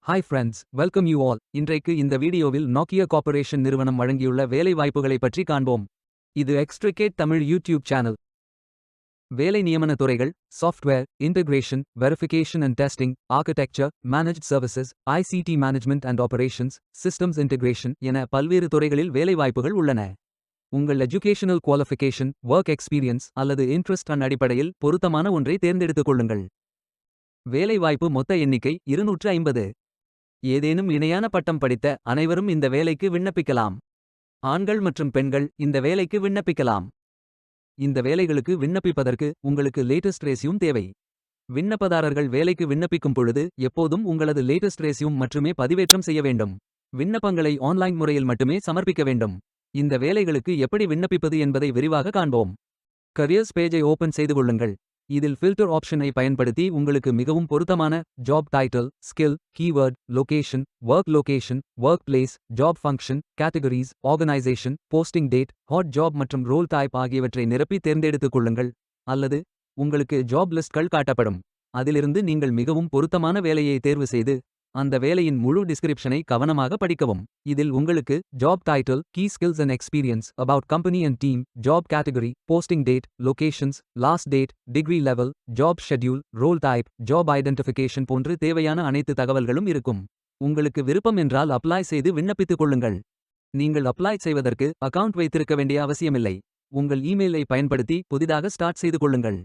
Hi friends, welcome you all. இன்றைக்கு இந்த வீடியோவில் நோக்கியா கார்ப்பரேஷன் நிறுவனம் வழங்கியுள்ள வேலை வாய்ப்புகளை பற்றி காண்போம். இது எக்ஸ்ட்ரிகேட் தமிழ் யூடியூப் சேனல். வேலை நியமன துறைகள்: software integration, verification and testing, architecture, managed services, ICT management and operations, systems integration என பல்வேறு துறைகளில் வேலை வாய்ப்புகள் உள்ளன. உங்கள் எஜுகேஷனல் குவாலிஃபிகேஷன், ஒர்க் எக்ஸ்பீரியன்ஸ் அல்லது இன்ட்ரெஸ்ட் அடிப்படையில் பொருத்தமான ஒன்றை தேர்ந்தெடுத்துக் கொள்ளுங்கள். வேலைவாய்ப்பு மொத்த எண்ணிக்கை 250. ஏதேனும் இணையான பட்டம் படித்த அனைவரும் இந்த வேலைக்கு விண்ணப்பிக்கலாம். ஆண்கள் மற்றும் பெண்கள் இந்த வேலைக்கு விண்ணப்பிக்கலாம். இந்த வேலைகளுக்கு விண்ணப்பிப்பதற்கு உங்களுக்கு லேட்டஸ்ட் ரெஸ்யூம் தேவை. விண்ணப்பதாரர்கள் வேலைக்கு விண்ணப்பிக்கும் பொழுது எப்போதும் உங்களது லேட்டஸ்ட் ரெஸ்யூம் மட்டுமே பதிவேற்றம் செய்ய வேண்டும். விண்ணப்பங்களை ஆன்லைன் முறையில் மட்டுமே சமர்ப்பிக்க வேண்டும். இந்த வேலைகளுக்கு எப்படி விண்ணப்பிப்பது என்பதை விரிவாக காண்போம். கரியர்ஸ் பேஜை ஓபன் செய்து கொள்ளுங்கள். இதில் ஃபில்டர் ஆப்ஷனை பயன்படுத்தி உங்களுக்கு மிகவும் பொருத்தமான job title, skill, keyword, location, work place, job function, categories, organisation, posting date, hot job மற்றும் ரோல் டைப் ஆகியவற்றை நிரப்பி தேர்ந்தெடுத்துக் கொள்ளுங்கள். அல்லது உங்களுக்கு ஜாப் லிஸ்ட்கள் காட்டப்படும். அதிலிருந்து நீங்கள் மிகவும் பொருத்தமான வேலையை தேர்வு செய்து அந்த வேலையின் முழு டிஸ்கிரிப்ஷனை கவனமாக படிக்கவும். இதில் உங்களுக்கு job title, key skills and experience, about company and team, job category, posting date, locations, last date, degree level, job schedule, role type, job identification போன்று தேவையான அனைத்து தகவல்களும் இருக்கும். உங்களுக்கு விருப்பம் என்றால் அப்ளை செய்து விண்ணப்பித்துக் கொள்ளுங்கள். நீங்கள் அப்ளை செய்வதற்கு அக்கவுண்ட் வைத்திருக்க வேண்டிய அவசியமில்லை. உங்கள் இமெயிலை பயன்படுத்தி புதிதாக ஸ்டார்ட் செய்து கொள்ளுங்கள்.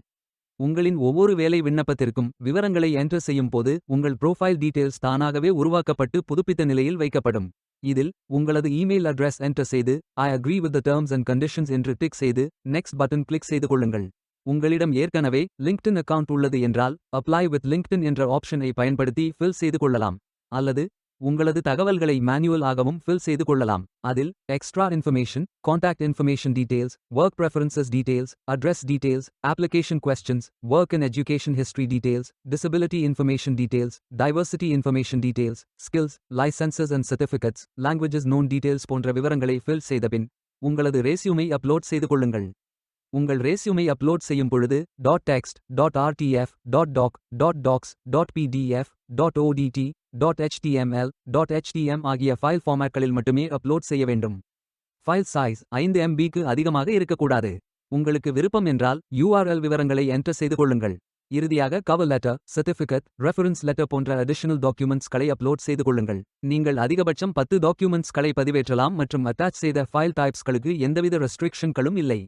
உங்களின் ஒவ்வொரு வேலை விண்ணப்பத்திற்கும் விவரங்களை என்டர் செய்யும் போது உங்கள் ப்ரோஃபைல் டீடைல்ஸ் தானாகவே உருவாக்கப்பட்டு புதுப்பித்த நிலையில் வைக்கப்படும். இதில் உங்களது இமெயில் அட்ரஸ் என்டர் செய்து I agree with the terms and conditions என்று டிக் செய்து நெக்ஸ்ட் பட்டன் கிளிக் செய்து கொள்ளுங்கள். உங்களிடம் ஏற்கனவே லிங்க்டின் அக்கவுண்ட் உள்ளது என்றால் அப்ளை வித் லிங்க்டின் என்ற ஆப்ஷனை பயன்படுத்தி ஃபில் செய்து கொள்ளலாம். அல்லது உங்களது தகவல்களை மேனுவல் ஆகவும் ஃபில் செய்து கொள்ளலாம். அதில் extra information, contact information details, work preferences details, address details, application questions, work and education history details, disability information details, diversity information details, skills, licences and certificates, languages known details போன்ற விவரங்களை fill செய்தபின் உங்களது ரெஸ்யூமை upload செய்து கொள்ளுங்கள். உங்கள் ரெஸ்யூமை upload செய்யும் பொழுது .text, .rtf, .doc, .docs, .pdf, .odt, .html, .htm ஆகிய ஃபைல் ஃபார்மேட்களில் மட்டுமே அப்லோட் செய்ய வேண்டும். ஃபைல் சைஸ் 5 MBக்கு அதிகமாக இருக்கக்கூடாது. உங்களுக்கு விருப்பம் என்றால் URL விவரங்களை என்டர் செய்து கொள்ளுங்கள். இறுதியாக cover letter, certificate, reference letter போன்ற அடிஷனல் டாக்குமெண்ட்ஸ்களை அப்லோட் செய்து கொள்ளுங்கள். நீங்கள் அதிகபட்சம் 10 டாக்குமெண்ட்ஸ்களை பதிவேற்றலாம் மற்றும் அட்டாச் செய்த ஃபைல் டைப்ஸ்களுக்கு எந்தவித ரெஸ்ட்ரிக்ஷன்களும் இல்லை.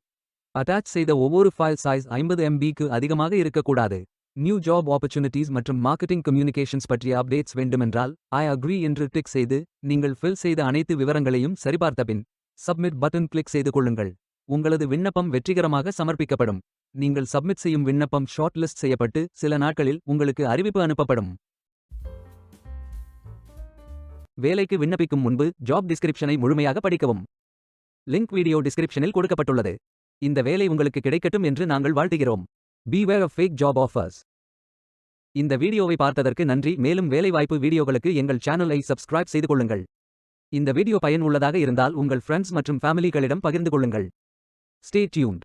அட்டாச் செய்த ஒவ்வொரு ஃபைல் சைஸ் 50 MBக்கு அதிகமாக இருக்கக்கூடாது. நியூ ஜாப் ஆப்பர்ச்சுனிட்டிஸ் மற்றும் மார்க்கெட்டிங் கம்யூனிகேஷன்ஸ் பற்றிய அப்டேட்ஸ் வேண்டுமென்றால் ஐ அக்ரி என்று டிக் செய்து நீங்கள் ஃபில் செய்த அனைத்து விவரங்களையும் சரிபார்த்தபின் சப்மிட் பட்டன் கிளிக் செய்து கொள்ளுங்கள். உங்களது விண்ணப்பம் வெற்றிகரமாக சமர்ப்பிக்கப்படும். நீங்கள் சப்மிட் செய்யும் விண்ணப்பம் ஷார்ட் லிஸ்ட் செய்யப்பட்டு சில நாட்களில் உங்களுக்கு அறிவிப்பு அனுப்பப்படும். வேலைக்கு விண்ணப்பிக்கும் முன்பு ஜாப் டிஸ்கிரிப்ஷனை முழுமையாக படிக்கவும். லிங்க் வீடியோ டிஸ்கிரிப்ஷனில் கொடுக்கப்பட்டுள்ளது. இந்த வேலை உங்களுக்கு கிடைக்கட்டும் என்று நாங்கள் வாழ்த்துகிறோம். Beware of fake job offers. இந்த வீடியோவை பார்த்ததற்கு நன்றி. மேலும் வேலைவாய்ப்பு வீடியோகளுக்கு எங்கள் சேனலை சப்ஸ்கிரைப் செய்து கொள்ளுங்கள். இந்த வீடியோ பயன் உள்ளதாக இருந்தால் உங்கள் ஃப்ரெண்ட்ஸ் மற்றும் ஃபேமிலிகளிடம் பகிர்ந்து கொள்ளுங்கள். Stay tuned.